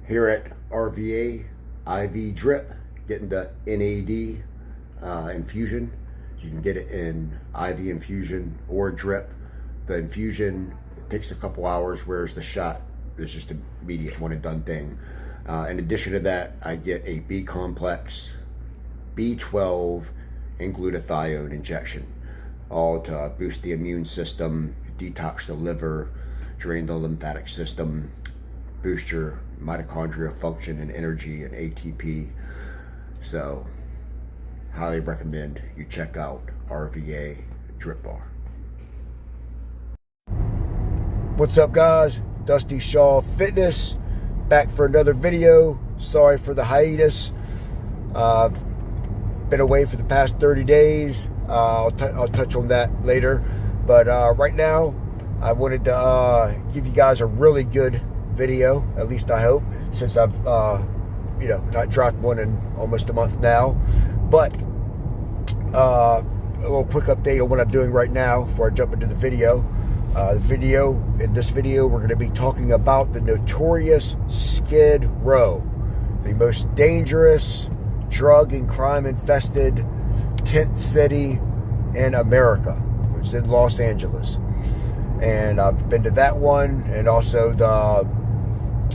Here at RVA IV Drip, getting the NAD infusion. You can get it in IV infusion or drip. The infusion takes a couple hours, whereas the shot is just an immediate one and done thing. In addition to that, I get a B complex, B12, and glutathione injection, all to boost the immune system, detox the liver, drain the lymphatic system, boost your mitochondrial function and energy and ATP. So highly recommend you check out RVA Drip Bar. What's up, guys? Dusty Shaw Fitness back for another video. Sorry for the hiatus. Been away for the past 30 days. I'll touch on that later, but right now I wanted to give you guys a really good video, at least I hope, since I've not dropped one in almost a month now. But a little quick update on what I'm doing right now before I jump into the video. In this video we're going to be talking about the notorious Skid Row, the most dangerous, drug and crime infested tent city in America. It's in Los Angeles, and I've been to that one and also the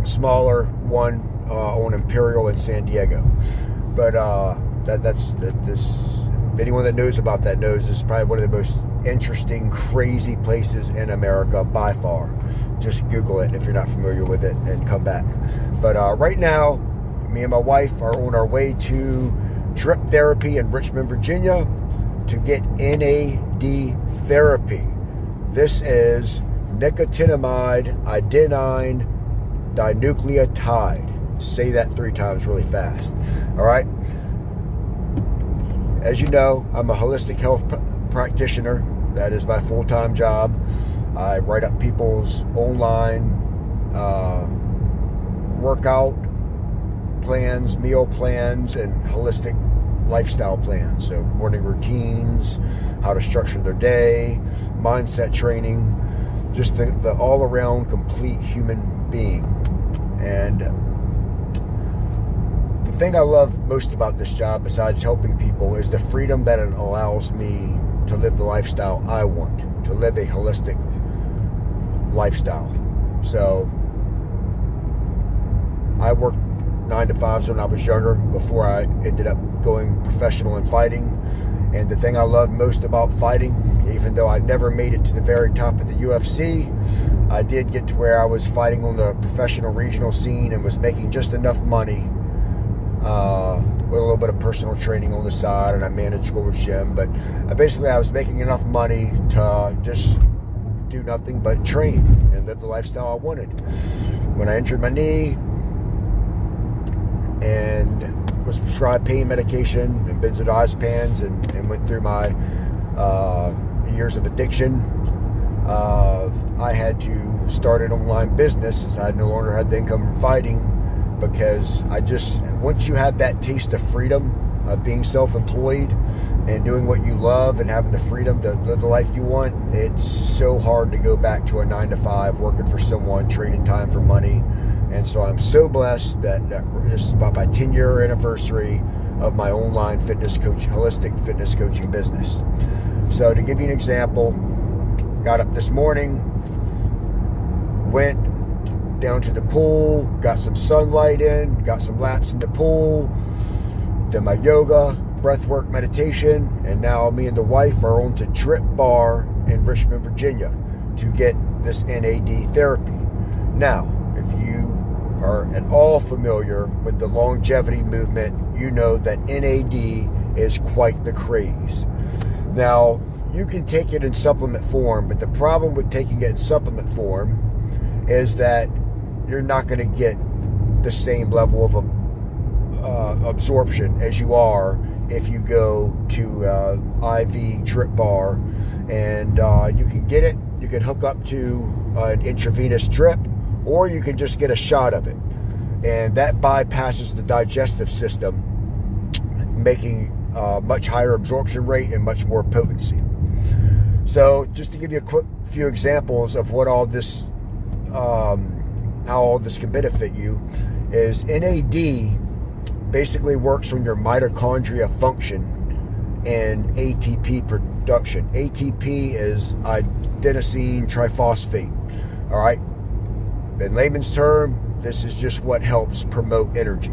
smaller one on Imperial in San Diego. But this, anyone that knows about that knows this is probably one of the most interesting, crazy places in America by far. Just Google it if you're not familiar with it and come back. But right now, me and my wife are on our way to drip therapy in Richmond, Virginia to get NAD therapy. This is nicotinamide adenine dinucleotide. Say that 3 times really fast. All right. As you know, I'm a holistic health practitioner. That is my full-time job. I write up people's online workout plans, meal plans, and holistic lifestyle plans. So morning routines, how to structure their day, mindset training, just the all-around complete human being. And the thing I love most about this job, besides helping people, is the freedom that it allows me to live the lifestyle I want, to live a holistic lifestyle. So I worked 9 to 5s when I was younger, before I ended up going professional in fighting. And the thing I love most about fighting, even though I never made it to the very top of the UFC, I did get to where I was fighting on the professional regional scene and was making just enough money with a little bit of personal training on the side, and I managed Gold's Gym. But basically I was making enough money to just do nothing but train and live the lifestyle I wanted. When I injured my knee and was prescribed pain medication and benzodiazepines and went through my years of addiction, I had to start an online business, as I no longer had the income from fighting. Because once you have that taste of freedom of being self-employed and doing what you love and having the freedom to live the life you want, it's so hard to go back to a 9 to 5 working for someone, trading time for money. And so I'm so blessed that this is about my 10-year anniversary of my online fitness coach, holistic fitness coaching business. So to give you an example, got up this morning, went down to the pool, got some sunlight in, got some laps in the pool, did my yoga, breath work, meditation, and now me and the wife are on to Drip Bar in Richmond, Virginia to get this NAD therapy. Now, if you are at all familiar with the longevity movement, you know that NAD is quite the craze. Now, you can take it in supplement form, but the problem with taking it in supplement form is that you're not going to get the same level of absorption as you are if you go to IV Drip Bar. And you can get it, you can hook up to an intravenous drip, or you can just get a shot of it. And that bypasses the digestive system, making a much higher absorption rate and much more potency. So just to give you a quick few examples of what all this how all this can benefit you, is NAD basically works on your mitochondria function and ATP production. ATP is adenosine triphosphate. All right. In layman's term, this is just what helps promote energy.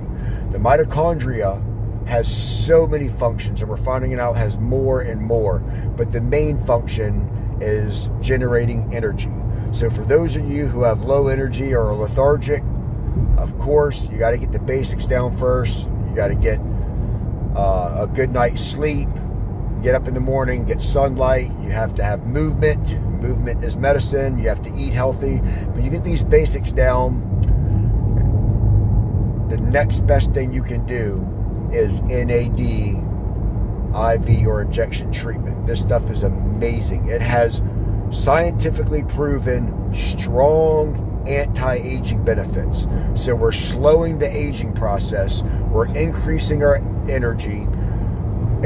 The mitochondria has so many functions, and we're finding it out has more and more. But the main function is generating energy. So for those of you who have low energy or are lethargic, of course, you got to get the basics down first. You got to get a good night's sleep, get up in the morning, get sunlight. You have to have movement. Movement is medicine. You have to eat healthy. But you get these basics down, the next best thing you can do is NAD IV or injection treatment. This stuff is amazing. It has scientifically proven strong anti-aging benefits. So we're slowing the aging process. We're increasing our energy.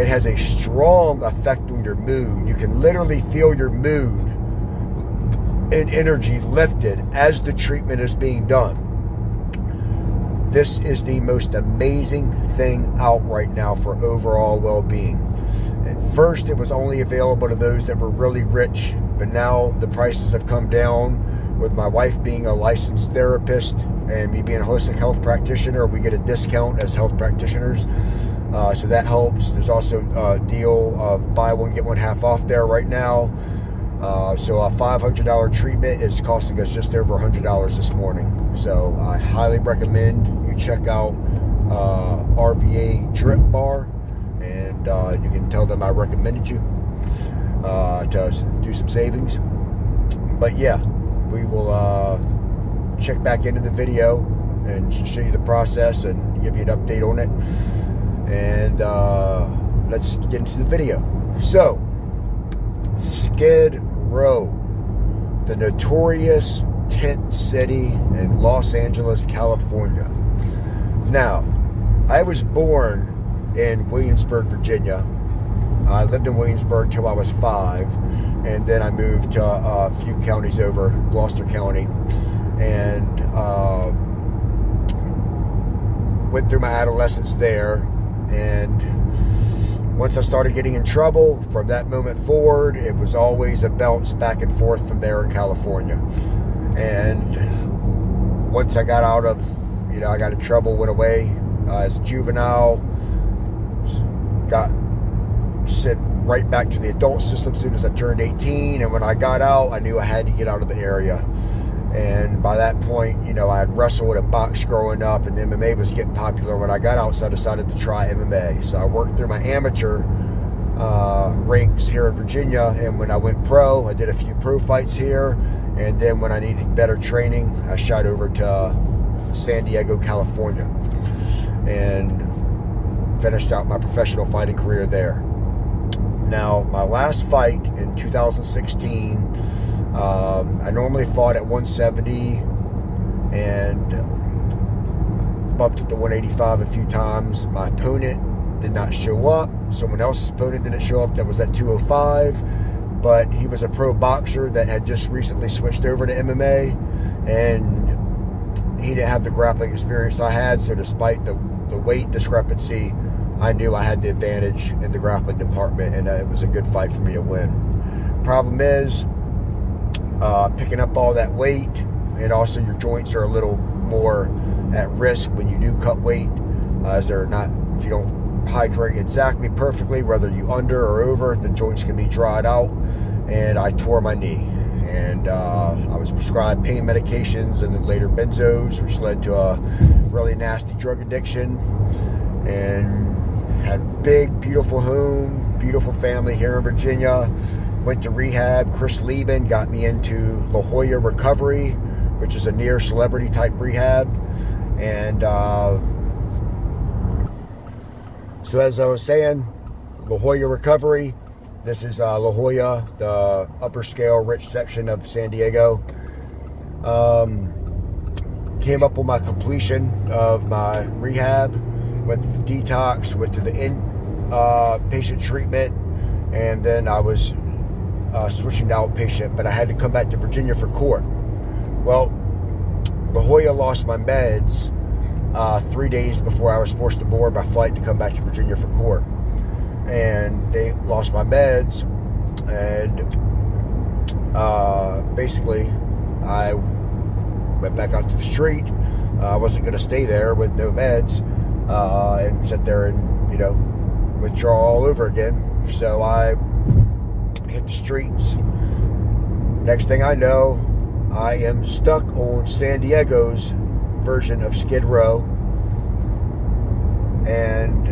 It has a strong effect on your mood. You can literally feel your mood and energy lifted as the treatment is being done. This is the most amazing thing out right now for overall well-being. At first, it was only available to those that were really rich, but now the prices have come down. With my wife being a licensed therapist and me being a holistic health practitioner, we get a discount as health practitioners. So that helps. There's also a deal of buy one, get one half off there right now. So a $500 treatment is costing us just over $100 this morning. So I highly recommend you check out RVA Drip Bar, and you can tell them I recommended you to do some savings. But yeah, we will check back into the video and show you the process and give you an update on it. And let's get into the video. So, Skid Row, the notorious tent city in Los Angeles, California. Now, I was born in Williamsburg, Virginia. I lived in Williamsburg till I was 5, and then I moved to a few counties over, Gloucester County, and went through my adolescence there. And once I started getting in trouble, from that moment forward, it was always a bounce back and forth from there in California. And once I got out of, I got in trouble, went away as a juvenile, got sent right back to the adult system as soon as I turned 18. And when I got out, I knew I had to get out of the area. And by that point, I had wrestled and boxed growing up, and MMA was getting popular. When I got out, so I decided to try MMA. So I worked through my amateur rinks here in Virginia, and when I went pro, I did a few pro fights here. And then when I needed better training, I shot over to San Diego, California, and finished out my professional fighting career there. Now, my last fight in 2016, I normally fought at 170 and bumped it to 185 a few times. My opponent did not show up. Someone else's opponent didn't show up that was at 205, but he was a pro boxer that had just recently switched over to MMA, and he didn't have the grappling experience I had. So despite the weight discrepancy, I knew I had the advantage in the grappling department, and it was a good fight for me to win. Problem is, picking up all that weight, and also your joints are a little more at risk when you do cut weight, as they're not, if you don't hydrate exactly perfectly, whether you under or over, the joints can be dried out. And I tore my knee, and I was prescribed pain medications and then later benzos, which led to a really nasty drug addiction, and had a big, beautiful home, beautiful family here in Virginia. Went to rehab. Chris Lieben got me into La Jolla Recovery, which is a near celebrity type rehab. And so as I was saying, La Jolla Recovery, this is La Jolla, the upper scale rich section of San Diego. Came up on my completion of my rehab, went to the detox, went to the inpatient treatment, and then I was switching to outpatient, but I had to come back to Virginia for court. Well, La Jolla lost my meds, 3 days before I was supposed to board my flight to come back to Virginia for court. And they lost my meds, and basically I went back out to the street. I wasn't going to stay there with no meds and sit there and, withdraw all over again. So I hit the streets. Next thing I know, I am stuck on San Diego's version of Skid Row, and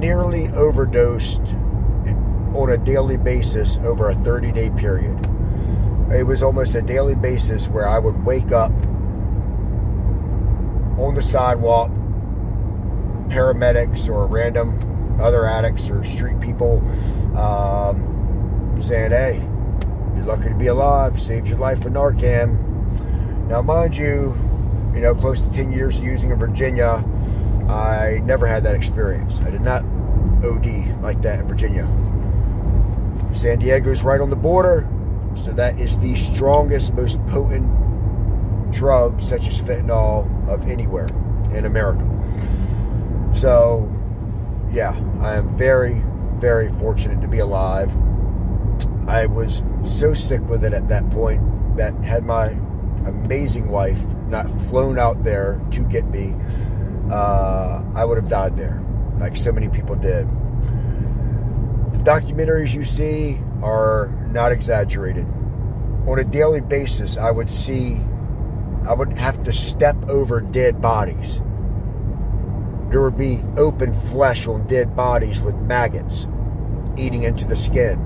nearly overdosed on a daily basis over a 30-day period. It was almost a daily basis where I would wake up on the sidewalk, paramedics or random other addicts or street people saying, "Hey, you're lucky to be alive, saved your life with Narcan." Now, mind you, close to 10 years of using in Virginia, I never had that experience. I did not OD like that in Virginia. San Diego's right on the border, so that is the strongest, most potent drug, such as fentanyl, of anywhere in America. So, yeah, I am very, very fortunate to be alive. I was so sick with it at that point that had my amazing wife not flown out there to get me, I would have died there, like so many people did. The documentaries you see are not exaggerated. On a daily basis, I would have to step over dead bodies. There would be open flesh on dead bodies with maggots eating into the skin,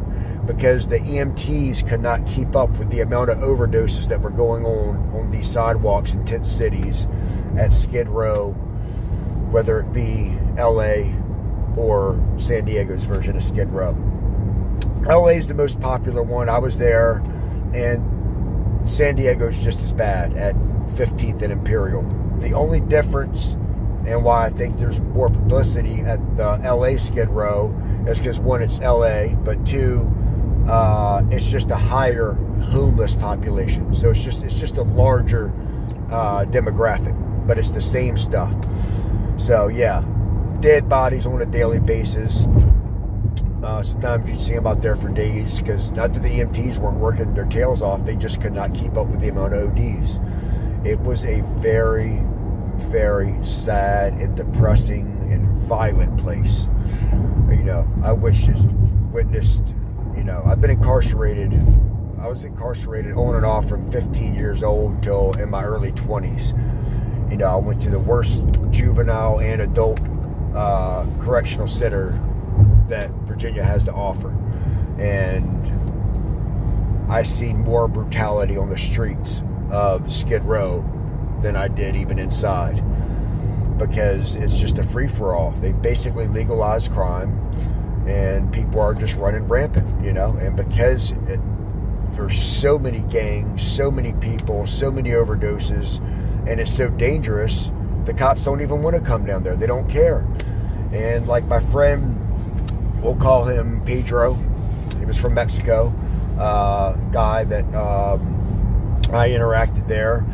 because the EMTs could not keep up with the amount of overdoses that were going on these sidewalks in tent cities at Skid Row, whether it be LA or San Diego's version of Skid Row. LA is the most popular one. I was there, and San Diego's just as bad at 15th and Imperial. The only difference, and why I think there's more publicity at the LA Skid Row, is because, one, it's LA, but two, it's just a higher homeless population. So it's just a larger demographic, but it's the same stuff. So yeah, dead bodies on a daily basis. Sometimes you'd see them out there for days, because not that the EMTs weren't working their tails off, they just could not keep up with the amount of ODs. It was a very, very sad and depressing and violent place. I witnessed, I've been incarcerated. I was incarcerated on and off from 15 years old till in my early 20s. I went to the worst juvenile and adult correctional center that Virginia has to offer. And I seen more brutality on the streets of Skid Row than I did even inside, because it's just a free-for-all. They basically legalized crime, and people are just running rampant, and because there's so many gangs, so many people, so many overdoses, and it's so dangerous, the cops don't even want to come down there. They don't care. And like my friend, we'll call him Pedro, he was from Mexico, guy that I interacted there.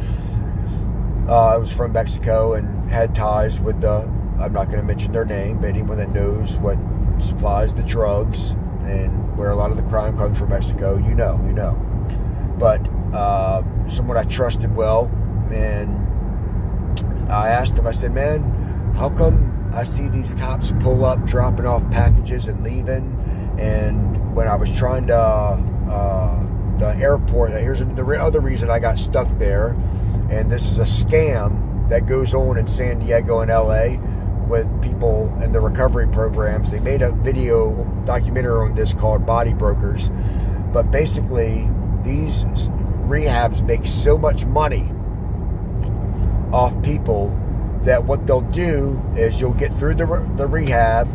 I was from Mexico and had ties with I'm not going to mention their name, but anyone that knows what supplies the drugs and where a lot of the crime comes from Mexico, you know. But someone I trusted well, and I asked him, I said, "Man, how come I see these cops pull up, dropping off packages and leaving? And when I was trying to, the airport, here's the other reason I got stuck there, and this is a scam that goes on in San Diego and LA with people in the recovery programs. They made a video documentary on this called Body Brokers. But basically, these rehabs make so much money off people that what they'll do is you'll get through the rehab,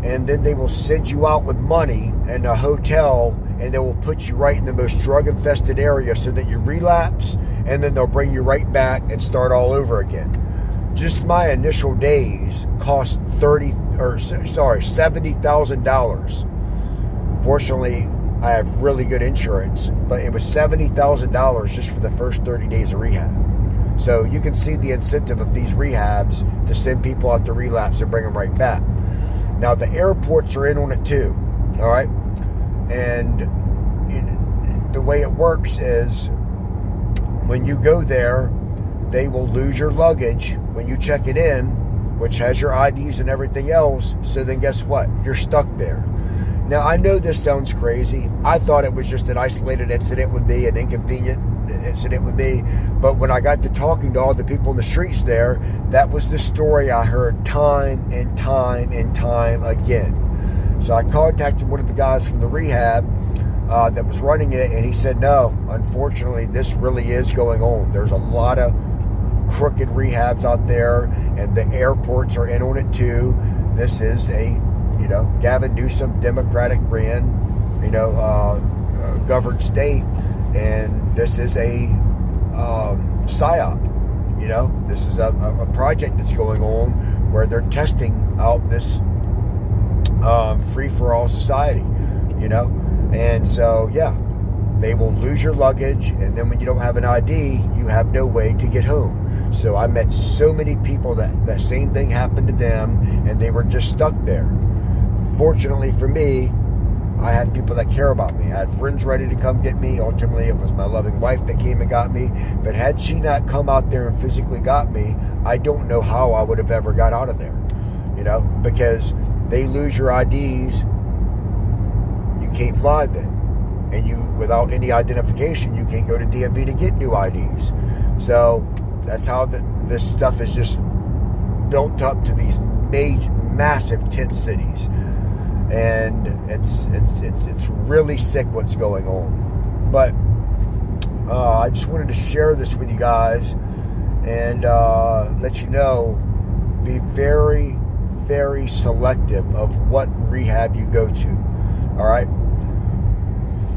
and then they will send you out with money in a hotel, and they will put you right in the most drug-infested area so that you relapse, and then they'll bring you right back and start all over again. Just my initial days cost $70,000. Fortunately, I have really good insurance, but it was $70,000 just for the first 30 days of rehab. So you can see the incentive of these rehabs to send people out to relapse and bring them right back. Now the airports are in on it too, all right? And the way it works is when you go there, they will lose your luggage when you check it in, which has your IDs and everything else. So then guess what? You're stuck there. Now, I know this sounds crazy. I thought it was just an isolated incident with me, an inconvenient incident with me. But when I got to talking to all the people in the streets there, that was the story I heard time and time and time again. So I contacted one of the guys from the rehab that was running it, and he said, no, unfortunately, this really is going on. There's a lot of crooked rehabs out there, and the airports are in on it too. This is a, Gavin Newsom, Democratic ran, governed state, and this is a psyop. This is a project that's going on where they're testing out this free-for-all society, and so, yeah, they will lose your luggage, and then when you don't have an ID, you have no way to get home. So I met so many people that same thing happened to them, and they were just stuck there. Fortunately for me, I had people that care about me. I had friends ready to come get me. Ultimately, it was my loving wife that came and got me. But had she not come out there and physically got me, I don't know how I would have ever got out of there. Because they lose your IDs, you can't fly then. And you, without any identification, you can't go to DMV to get new IDs. So that's how this stuff is just built up to these massive tent cities, and it's really sick what's going on. But I just wanted to share this with you guys and let you know, be very, very selective of what rehab you go to. All right.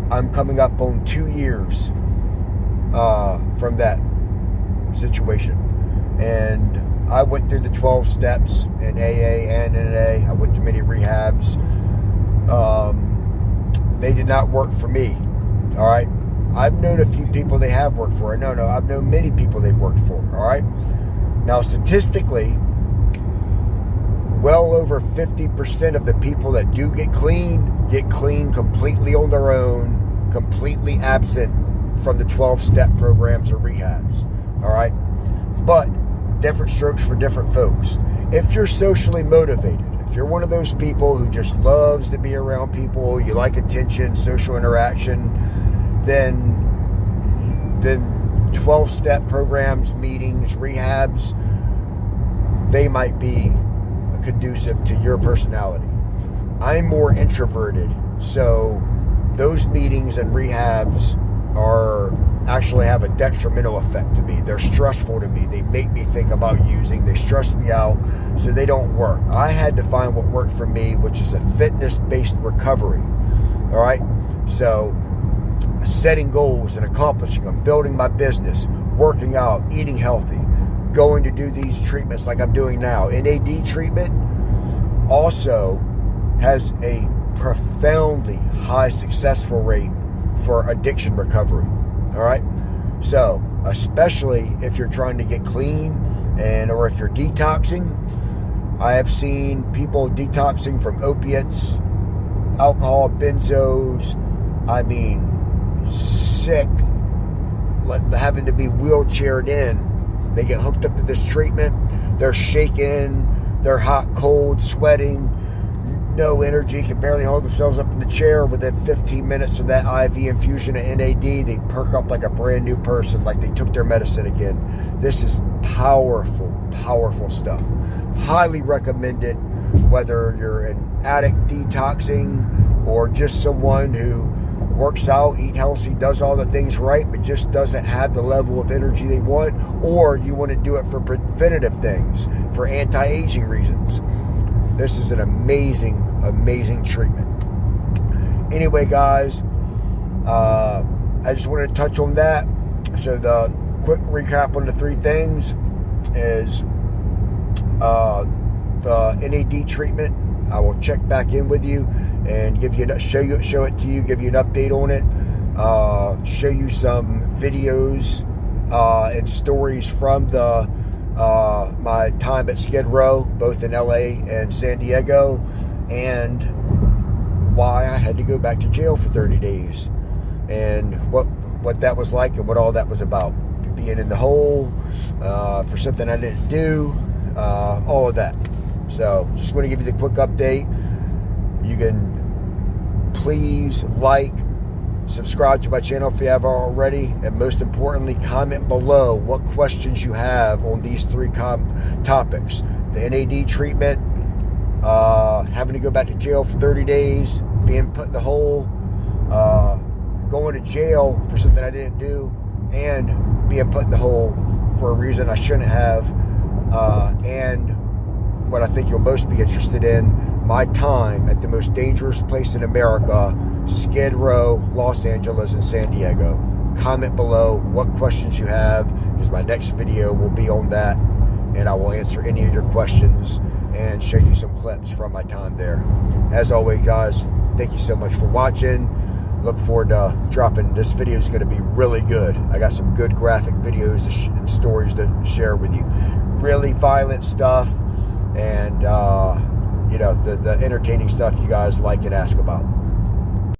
I'm coming up on 2 years from that situation, and I went through the 12 steps in AA and NA. I went to many rehabs. They did not work for me. All right. I've known a few people they have worked for. No, I've known many people they've worked for. All right. Now, statistically, well over 50% of the people that do get clean completely on their own, completely absent from the 12-step programs or rehabs. All right. But different strokes for different folks. If you're socially motivated, if you're one of those people who just loves to be around people, you like attention, social interaction, then 12-step programs, meetings, rehabs, they might be conducive to your personality. I'm more introverted, so those meetings and rehabs actually have a detrimental effect to me. They're stressful to me. They make me think about using. They stress me out, so they don't work. I had to find what worked for me, which is a fitness-based recovery. All right? So setting goals and accomplishing them, building my business, working out, eating healthy, going to do these treatments like I'm doing now. NAD treatment also has a profoundly high successful rate for addiction recovery. All right. So especially if you're trying to get clean or if you're detoxing, I have seen people detoxing from opiates, alcohol, benzos. I mean, sick, having to be wheelchaired in. They get hooked up to this treatment. They're shaking. They're hot, cold, sweating. No energy, can barely hold themselves up in the chair. Within 15 minutes of that IV infusion of NAD, they perk up like a brand new person, like they took their medicine again. This is powerful, powerful stuff. Highly recommend it, whether you're an addict detoxing or just someone who works out, eat healthy, does all the things right, but just doesn't have the level of energy they want, or you want to do it for preventative things, for anti-aging reasons. This is an amazing, amazing treatment. Anyway, guys, I just wanted to touch on that. So the quick recap on the 3 things is the NAD treatment. I will check back in with you and show it to you, give you an update on it, show you some videos and stories from the my time at Skid Row, both in LA and San Diego, and why I had to go back to jail for 30 days, and what that was like, and what all that was about. Being in the hole for something I didn't do, all of that. So just want to give you the quick update. You can please like, subscribe to my channel if you haven't already, and most importantly, comment below what questions you have on these three topics: the NAD treatment, having to go back to jail for 30 days, being put in the hole, going to jail for something I didn't do, and being put in the hole for a reason I shouldn't have, and what I think you'll most be interested in, my time at the most dangerous place in America, Skid Row, Los Angeles, and San Diego. Comment below what questions you have, because my next video will be on that, and I will answer any of your questions and show you some clips from my time there. As always, guys, thank you so much for watching. Look forward to dropping. This video is going to be really good. I got some good graphic videos and stories to share with you. Really violent stuff, and you know, the entertaining stuff you guys like and ask about.